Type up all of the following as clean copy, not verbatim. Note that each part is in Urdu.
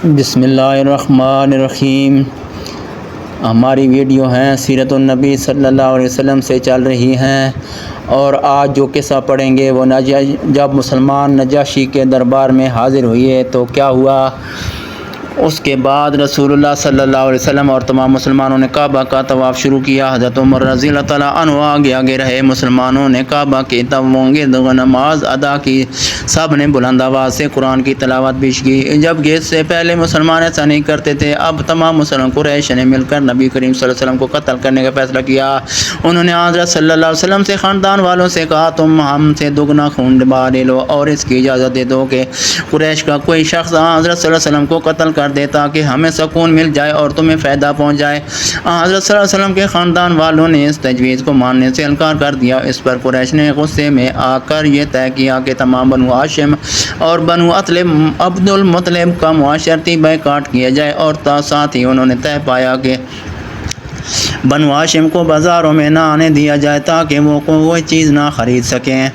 بسم اللہ الرحمن الرحیم۔ ہماری ویڈیو ہیں سیرت النبی صلی اللہ علیہ وسلم سے چل رہی ہیں، اور آج جو قصہ پڑھیں گے وہ جب مسلمان نجاشی کے دربار میں حاضر ہوئے تو کیا ہوا۔ اس کے بعد رسول اللہ صلی اللہ علیہ وسلم اور تمام مسلمانوں نے کعبہ کا طواف شروع کیا۔ حضرت عمر رضی اللہ تعالیٰ عنہ آگے آگے رہے۔ مسلمانوں نے کعبہ کی طواف نماز ادا کی، سب نے بلند آواز سے قرآن کی تلاوت پیش کی، جبکہ اس سے پہلے مسلمان ایسا نہیں کرتے تھے۔ اب تمام مسلمان قریش نے مل کر نبی کریم صلی اللہ علیہ وسلم کو قتل کرنے کا فیصلہ کیا۔ انہوں نے حضرت صلی اللہ علیہ وسلم سے خاندان والوں سے کہا، تم ہم سے دگنا خون بہا لے لو اور اس کی اجازت دے دو کہ قریش کا کوئی شخص حضرت صلی اللہ علیہ وسلم کو قتل کر دے تاکہ ہمیں سکون مل جائے اور تمہیں فائدہ پہنچ جائے۔ حضرت صلی اللہ علیہ وسلم کے خاندان والوں نے اس تجویز کو ماننے سے انکار کر دیا۔ اس پر قریش نے غصے میں آ کر یہ طے کیا کہ تمام بنو ہاشم اور بنو عبد المطلب کا معاشرتی بائیکاٹ کیا جائے، اور ساتھ ہی انہوں نے طے پایا کہ بنو ہاشم کو بازاروں میں نہ آنے دیا جائے تاکہ وہ کوئی چیز نہ خرید سکیں،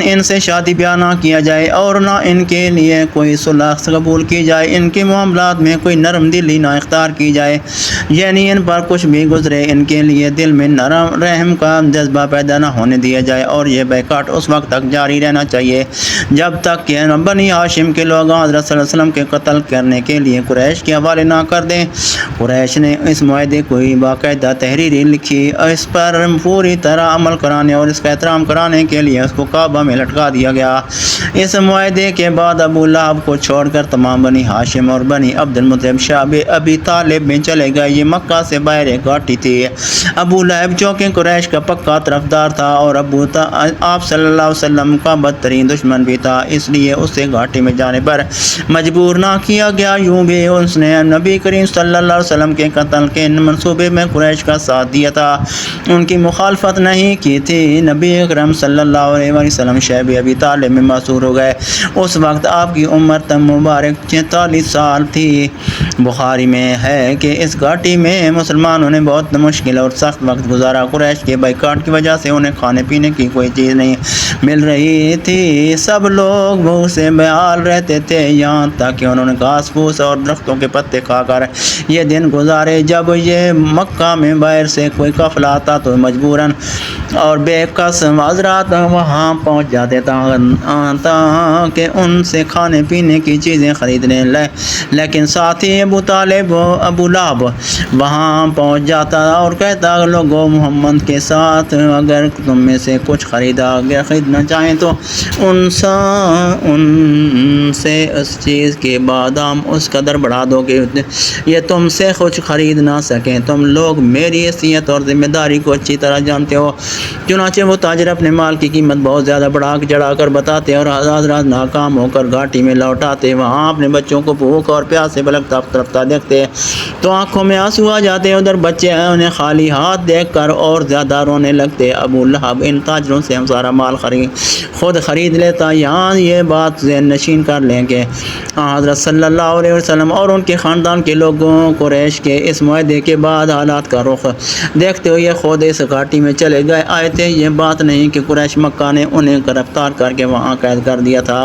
ان سے شادی بیاہ نہ کیا جائے اور نہ ان کے لیے کوئی صلح قبول کی جائے، ان کے معاملات میں کوئی نرم دلی نہ اختیار کی جائے، یعنی ان پر کچھ بھی گزرے ان کے لیے دل میں نرم رحم کا جذبہ پیدا نہ ہونے دیا جائے، اور یہ بائیکاٹ اس وقت تک جاری رہنا چاہیے جب تک کہ بنی ہاشم کے لوگ حضرت صلی اللہ علیہ وسلم کے قتل کرنے کے لیے قریش کے حوالے نہ کر دیں۔ قریش نے اس معاہدے کو باقاعدہ تحریری لکھی، اس پر پوری طرح عمل کرانے اور اس کا احترام کرانے کے لیے اس کو کعبہ میں لٹکا دیا گیا۔ اس معاہدے کے بعد ابو لہب کو چھوڑ کر تمام بنی ہاشم اور بنی عبد المطلب شعب ابی طالب میں چلے گئے۔ یہ مکہ سے باہر ایک گھاٹی تھی۔ ابو لہب چونکہ قریش کا پکا طرفدار تھا اور آپ صلی اللہ علیہ وسلم کا بدترین دشمن بھی تھا، اس لیے اسے گھاٹی میں جانے پر مجبور نہ کیا گیا۔ یوں بھی اس نے نبی کریم صلی اللہ علیہ وسلم کے قتل کے منصوبے میں قریش کا ساتھ دیا تھا، ان کی مخالفت نہیں کی تھی۔ نبی اکرم صلی اللہ علیہ وسلم شعب ابی طالب میں معصور ہو گئے۔ اس وقت آپ کی عمر مبارک 46 سال تھی۔ بخاری میں ہے کہ اس گھاٹی میں مسلمانوں نے بہت مشکل اور سخت وقت گزارا۔ قریش کے بائیکاٹ کی وجہ سے انہیں کھانے پینے کی کوئی چیز نہیں مل رہی تھی، سب لوگ بھوک سے بےحال رہتے تھے، یہاں تک کہ انہوں نے گھاس پھوس اور درختوں کے پتے کھا کر یہ دن گزارے۔ جب یہ مکہ میں باہر سے کوئی قافلہ آتا تو مجبوراً اور بے کس حضرات وہاں پہنچ جاتے تاکہ ان سے کھانے پینے کی چیزیں خرید لیں، لیکن ساتھ ہی ابو لہب وہاں پہنچ جاتا اور کہتا، لوگوں محمد کے ساتھ اگر تم میں سے کچھ خریدنا چاہیں تو ان سے اس چیز کے بادام اس قدر بڑھا دو کہ یہ تم سے کچھ خرید نہ سکیں۔ تم لوگ میری حیثیت اور ذمہ داری کو اچھی طرح جانتے ہو۔ چنانچہ وہ تاجر اپنے مال کی قیمت بہت زیادہ بڑھا چڑھا کر بتاتے اور حضرات ناکام ہو کر گھاٹی میں لوٹ آتے۔ وہاں اپنے بچوں کو بھوک اور پیاس سے بلکتا تڑپتا دیکھتے تو آنکھوں میں آنسو آ جاتے۔ ادھر بچے انہیں خالی ہاتھ دیکھ کر اور زیادہ رونے لگتے۔ ابو لہب ان تاجروں سے ہم سارا مال خود خرید لیتا۔ یہاں یہ بات ذہن نشین کر لیں کہ حضرت صلی اللہ علیہ وسلم اور ان کے خاندان کے لوگوں قریش کے اس معاہدے کے بعد حالات کا رخ دیکھتے ہوئے خود اس گھاٹی میں چلے آئے تھے۔ یہ بات نہیں کہ قریش مکہ نے انہیں گرفتار کر کے وہاں قید کر دیا تھا۔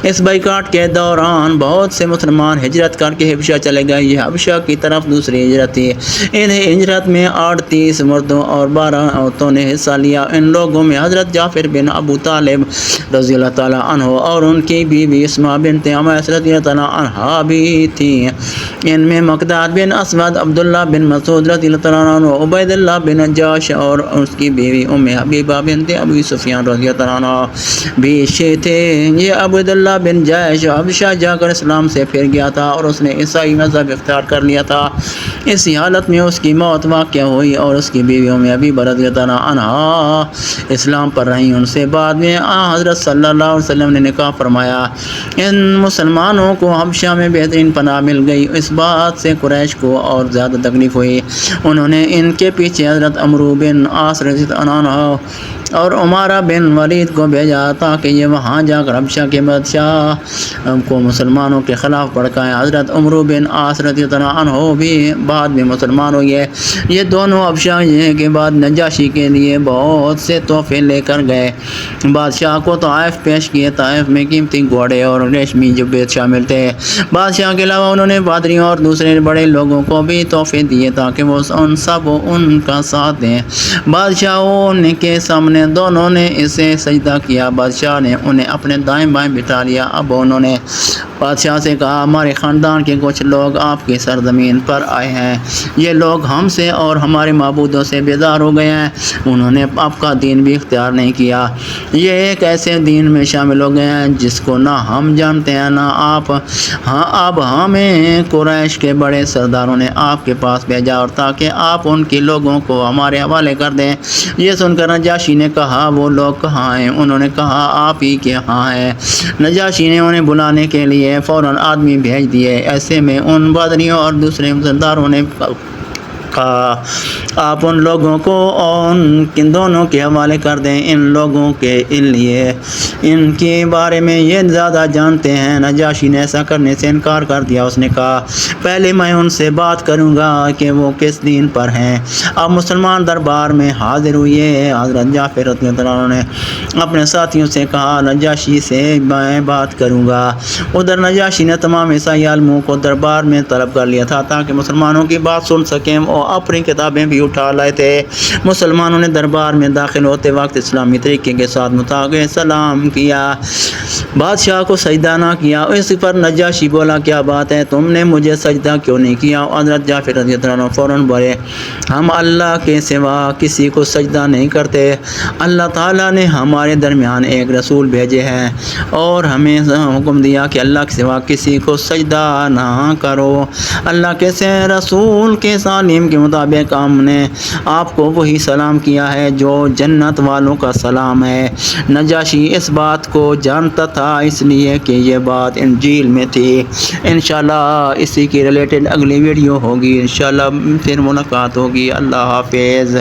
اس بائیکاٹ کے دوران بہت سے مسلمان ہجرت کر کے حبشہ چلے گئے۔ یہ حبشہ کی طرف دوسری ہجرت تھی۔ ان ہجرت میں 38 مردوں اور 12 عورتوں نے حصہ لیا۔ ان لوگوں میں حضرت جعفر بن ابو طالب رضی اللہ تعالیٰ عنہ اور ان کی بیوی اسماء بنت عمیس رضی اللہ تعالیٰ عنہا بھی تھیں۔ ان میں مقداد بن اسود، عبداللہ بن مسعود رضی اللہ تعالیٰ عنہ، عبید اللہ بن جاش اور اس کی بیوی ام حبیبہ بنت ابی سفیان رضی اللہ تعالیٰ عنہ بھی شیعہ تھے۔ یہ عبید اللہ بن جاش حبشہ جا کر اسلام سے پھر گیا تھا اور اس نے عیسائی مذہب اختیار کر لیا تھا۔ اسی حالت میں اس کی موت واقع ہوئی اور اس کی بیوی ام حبیبہ رضی اللہ تعالیٰ عنہا اسلام پر رہیں۔ ان سے بعد میں حضرت صلی اللہ علیہ وسلم نے نکاح فرمایا۔ ان مسلمانوں کو حبشہ میں بہترین پناہ مل گئی۔ اس بات سے قریش کو اور زیادہ تکلیف ہوئی۔ انہوں نے ان کے پیچھے حضرت عمرو بن عاص رضی اللہ عنہ اور عمارہ بن ولید کو بھیجا تاکہ یہ وہاں جا کر حبشہ کے بادشاہ کو مسلمانوں کے خلاف بھڑکائیں۔ حضرت عمرو بن عاص رضی اللہ عنہ بھی بعد میں مسلمان ہوئے۔ یہ دونوں حبشہ کے بعد نجاشی کے لیے بہت سے تحفے لے کر گئے۔ بادشاہ کو طائف پیش کیے۔ طائف میں قیمتی گھوڑے اور ریشمی جبے شامل تھے۔ بادشاہ کے علاوہ انہوں نے پادریوں اور دوسرے بڑے لوگوں کو بھی تحفے دیے تاکہ وہ ان کا ساتھ دیں۔ بادشاہوں کے سامنے دونوں نے اسے سجدہ کیا۔ بادشاہ نے انہیں اپنے دائیں بائیں بٹھا لیا۔ اب انہوں نے بادشاہ سے کہا، ہمارے خاندان کے کچھ لوگ آپ کی سرزمین پر آئے ہیں۔ یہ لوگ ہم سے اور ہمارے معبودوں سے بیزار ہو گئے ہیں۔ انہوں نے آپ کا دین بھی اختیار نہیں کیا۔ یہ ایک ایسے دین میں شامل ہو گئے ہیں جس کو نہ ہم جانتے ہیں نہ آپ۔ ہاں، اب ہمیں قریش کے بڑے سرداروں نے آپ کے پاس بھیجا اور تاکہ آپ ان کے لوگوں کو ہمارے حوالے کر دیں۔ یہ سن کر نجاشی نے کہا، وہ لوگ کہاں ہیں؟ انہوں نے کہا، آپ ہی کے ہاں ہیں۔ نجاشی نے انہیں بلانے کے لیے فوراً آدمی بھیج دیے۔ ایسے میں ان پادریوں اور دوسرے سرداروں نے کہا، آپ ان لوگوں کو ان دونوں کے حوالے کر دیں۔ ان لوگوں کے لیے ان کے بارے میں یہ زیادہ جانتے ہیں۔ نجاشی نے ایسا کرنے سے انکار کر دیا۔ اس نے کہا، پہلے میں ان سے بات کروں گا کہ وہ کس دین پر ہیں۔ اب مسلمان دربار میں حاضر ہوئے۔ حضرت جعفر رضی اللہ عنہ نے اپنے ساتھیوں سے کہا، نجاشی سے میں بات کروں گا۔ ادھر نجاشی نے تمام عیسائی عالموں کو دربار میں طلب کر لیا تھا تاکہ مسلمانوں کی بات سن سکیں۔ وہ اپنی کتابیں بھی اٹھا لائے تھے۔ مسلمانوں نے دربار میں داخل ہوتے وقت اسلامی طریقے کے ساتھ متعاقب سلام کیا، بادشاہ کو سجدہ نہ کیا۔ اس پر نجاشی بولا، کیا بات ہے، تم نے مجھے سجدہ کیوں نہیں کیا؟ حضرت جعفر رضی اللہ عنہ فوراً بولے، ہم اللہ کے سوا کسی کو سجدہ نہیں کرتے۔ اللہ تعالیٰ نے ہمارے درمیان ایک رسول بھیجے ہیں اور ہمیں حکم دیا کہ اللہ کے سوا کسی کو سجدہ نہ کرو۔ اللہ کے رسول کے تعلیم کے مطابق ہم نے آپ کو وہی سلام کیا ہے جو جنت والوں کا سلام ہے۔ نجاشی اس بات کو جانتا تھا اس لیے کہ یہ بات انجیل میں تھی۔ انشاءاللہ اسی کی ریلیٹڈ اگلی ویڈیو ہوگی۔ انشاءاللہ پھر ملاقات ہوگی۔ اللہ حافظ۔